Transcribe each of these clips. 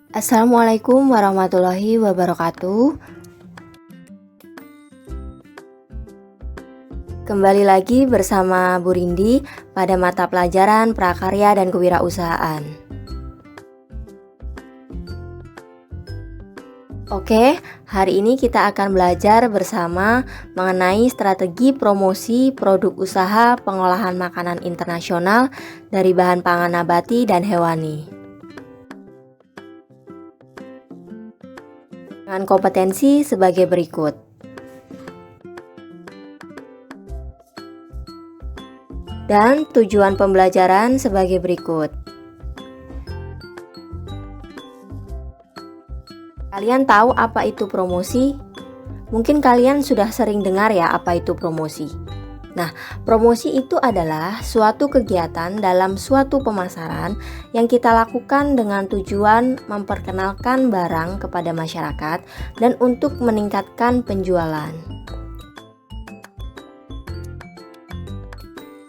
Assalamualaikum warahmatullahi wabarakatuh. Kembali lagi bersama Bu Rindi pada mata pelajaran Prakarya dan Kewirausahaan. Oke, hari ini kita akan belajar bersama mengenai strategi promosi produk usaha pengolahan makanan internasional dari bahan pangan nabati dan hewani. Dengan kompetensi sebagai berikut. Dan tujuan pembelajaran sebagai berikut. Kalian tahu apa itu promosi? Mungkin kalian sudah sering dengar ya apa itu promosi. Nah, promosi itu adalah suatu kegiatan dalam suatu pemasaran yang kita lakukan dengan tujuan memperkenalkan barang kepada masyarakat dan untuk meningkatkan penjualan.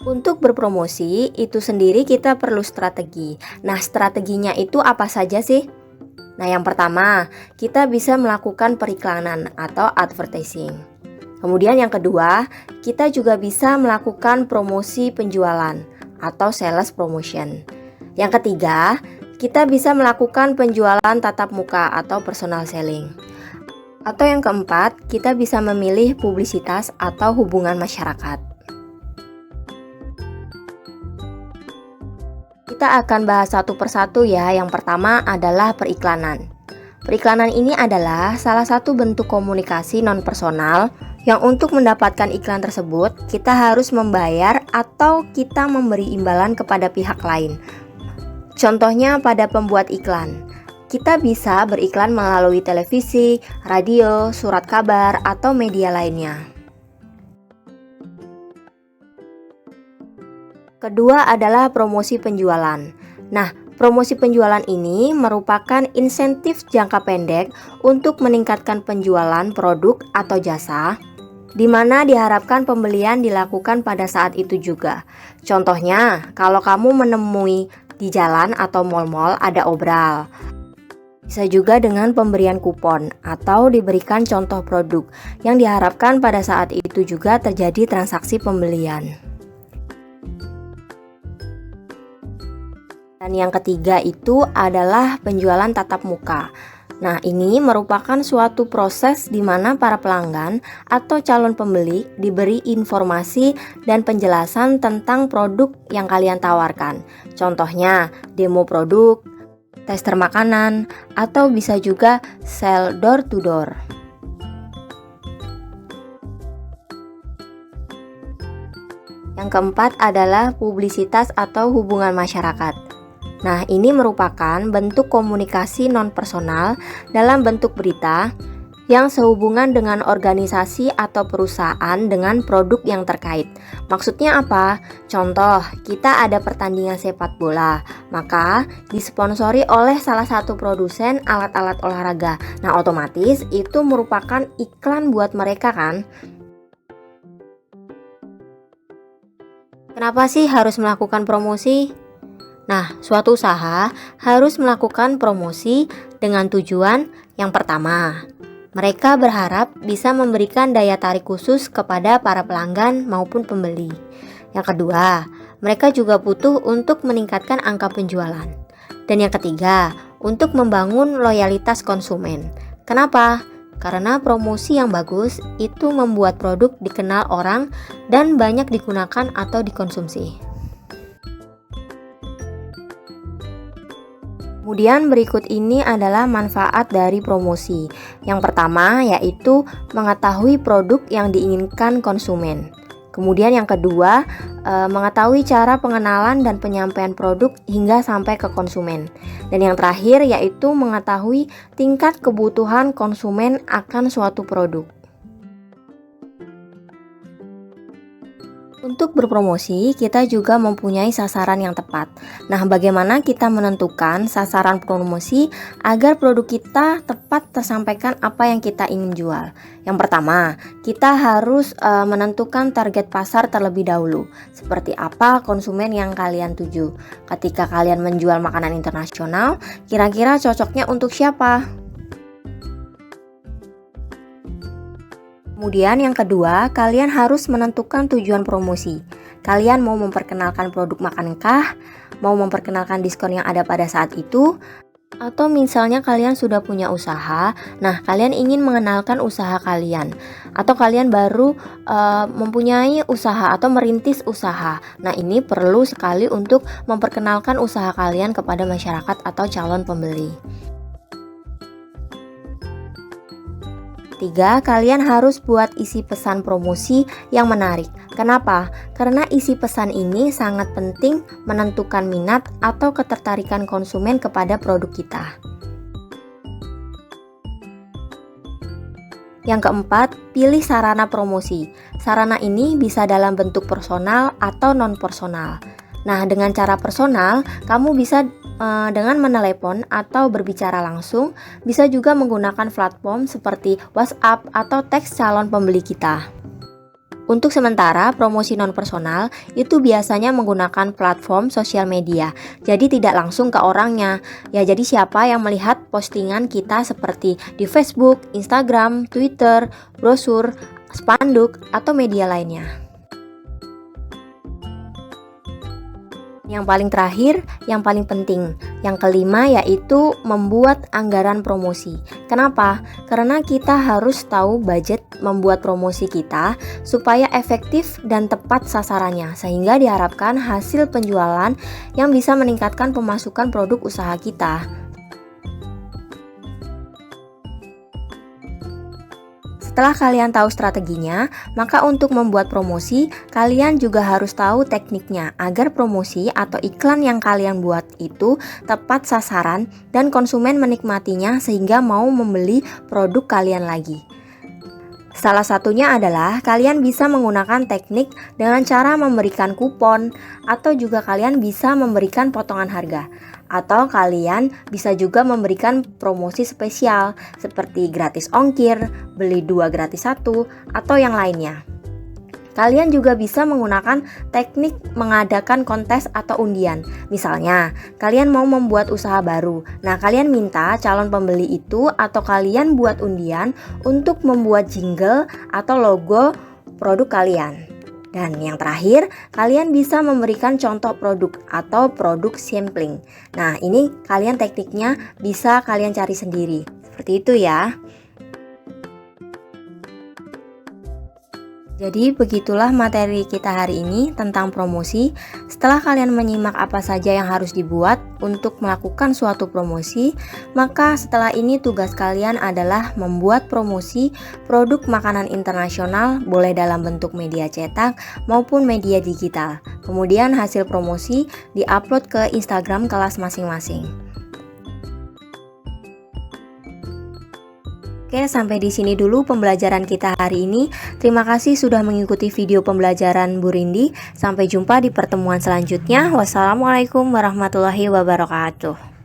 Untuk berpromosi itu sendiri kita perlu strategi. Nah, strateginya itu apa saja sih? Nah, yang pertama, kita bisa melakukan periklanan atau advertising. Kemudian yang kedua, kita juga bisa melakukan promosi penjualan atau sales promotion. Yang ketiga, kita bisa melakukan penjualan tatap muka atau personal selling. Atau yang keempat, kita bisa memilih publisitas atau hubungan masyarakat. Kita akan bahas satu persatu ya. Yang pertama adalah periklanan. Periklanan ini adalah salah satu bentuk komunikasi non-personal yang untuk mendapatkan iklan tersebut kita harus membayar atau kita memberi imbalan kepada pihak lain. Contohnya pada pembuat iklan. Kita bisa beriklan melalui televisi, radio, surat kabar, atau media lainnya. Kedua adalah promosi penjualan. Nah, promosi penjualan ini merupakan insentif jangka pendek untuk meningkatkan penjualan produk atau jasa, di mana diharapkan pembelian dilakukan pada saat itu juga. Contohnya, kalau kamu menemui di jalan atau mal-mal ada obral. Bisa juga dengan pemberian kupon atau diberikan contoh produk yang diharapkan pada saat itu juga terjadi transaksi pembelian. Dan yang ketiga itu adalah penjualan tatap muka. Nah, ini merupakan suatu proses di mana para pelanggan atau calon pembeli diberi informasi dan penjelasan tentang produk yang kalian tawarkan. Contohnya, demo produk, tester makanan, atau bisa juga sell door to door. Yang keempat adalah publisitas atau hubungan masyarakat. Nah, ini merupakan bentuk komunikasi non-personal dalam bentuk berita yang sehubungan dengan organisasi atau perusahaan dengan produk yang terkait. Maksudnya apa? Contoh, kita ada pertandingan sepak bola, maka disponsori oleh salah satu produsen alat-alat olahraga. Nah, otomatis itu merupakan iklan buat mereka kan? Kenapa sih harus melakukan promosi? Nah, suatu usaha harus melakukan promosi dengan tujuan yang pertama, mereka berharap bisa memberikan daya tarik khusus kepada para pelanggan maupun pembeli. Yang kedua, mereka juga butuh untuk meningkatkan angka penjualan. Dan yang ketiga, untuk membangun loyalitas konsumen. Kenapa? Karena promosi yang bagus itu membuat produk dikenal orang dan banyak digunakan atau dikonsumsi. Kemudian berikut ini adalah manfaat dari promosi. Yang pertama yaitu mengetahui produk yang diinginkan konsumen. Kemudian yang kedua, mengetahui cara pengenalan dan penyampaian produk hingga sampai ke konsumen. Dan yang terakhir yaitu mengetahui tingkat kebutuhan konsumen akan suatu produk. Untuk berpromosi, kita juga mempunyai sasaran yang tepat. Nah, bagaimana kita menentukan sasaran promosi agar produk kita tepat tersampaikan apa yang kita ingin jual? Yang pertama, kita harus menentukan target pasar terlebih dahulu. Seperti apa konsumen yang kalian tuju? Ketika kalian menjual makanan internasional, kira-kira cocoknya untuk siapa? Kemudian yang kedua, kalian harus menentukan tujuan promosi. Kalian mau memperkenalkan produk makankah? Mau memperkenalkan diskon yang ada pada saat itu? Atau misalnya kalian sudah punya usaha, nah kalian ingin mengenalkan usaha kalian. Atau kalian baru mempunyai usaha atau merintis usaha. Nah, ini perlu sekali untuk memperkenalkan usaha kalian kepada masyarakat atau calon pembeli. Tiga, kalian harus buat isi pesan promosi yang menarik. Kenapa? Karena isi pesan ini sangat penting menentukan minat atau ketertarikan konsumen kepada produk kita. Yang keempat, pilih sarana promosi. Sarana ini bisa dalam bentuk personal atau non-personal. Nah, dengan cara personal, kamu bisa dengan menelepon atau berbicara langsung, bisa juga menggunakan platform seperti WhatsApp atau teks calon pembeli kita. Untuk sementara, promosi non-personal itu biasanya menggunakan platform sosial media, jadi tidak langsung ke orangnya. Ya, jadi siapa yang melihat postingan kita seperti di Facebook, Instagram, Twitter, brosur, spanduk, atau media lainnya. Yang paling terakhir, yang paling penting, yang kelima yaitu membuat anggaran promosi. Kenapa? Karena kita harus tahu budget membuat promosi kita supaya efektif dan tepat sasarannya, sehingga diharapkan hasil penjualan yang bisa meningkatkan pemasukan produk usaha kita. Setelah kalian tahu strateginya, maka untuk membuat promosi, kalian juga harus tahu tekniknya agar promosi atau iklan yang kalian buat itu tepat sasaran dan konsumen menikmatinya sehingga mau membeli produk kalian lagi. Salah satunya adalah kalian bisa menggunakan teknik dengan cara memberikan kupon atau juga kalian bisa memberikan potongan harga. Atau kalian bisa juga memberikan promosi spesial seperti gratis ongkir, beli 2 gratis 1, atau yang lainnya. Kalian juga bisa menggunakan teknik mengadakan kontes atau undian. Misalnya, kalian mau membuat usaha baru. Nah, kalian minta calon pembeli itu atau kalian buat undian untuk membuat jingle atau logo produk kalian. Dan yang terakhir, kalian bisa memberikan contoh produk atau produk sampling. Nah, ini kalian tekniknya bisa kalian cari sendiri. Seperti itu ya. Jadi begitulah materi kita hari ini tentang promosi. Setelah kalian menyimak apa saja yang harus dibuat untuk melakukan suatu promosi, maka setelah ini tugas kalian adalah membuat promosi produk makanan internasional, boleh dalam bentuk media cetak maupun media digital. Kemudian hasil promosi diupload ke Instagram kelas masing-masing. Oke, sampai di sini dulu pembelajaran kita hari ini. Terima kasih sudah mengikuti video pembelajaran Bu Rindi. Sampai jumpa di pertemuan selanjutnya. Wassalamualaikum warahmatullahi wabarakatuh.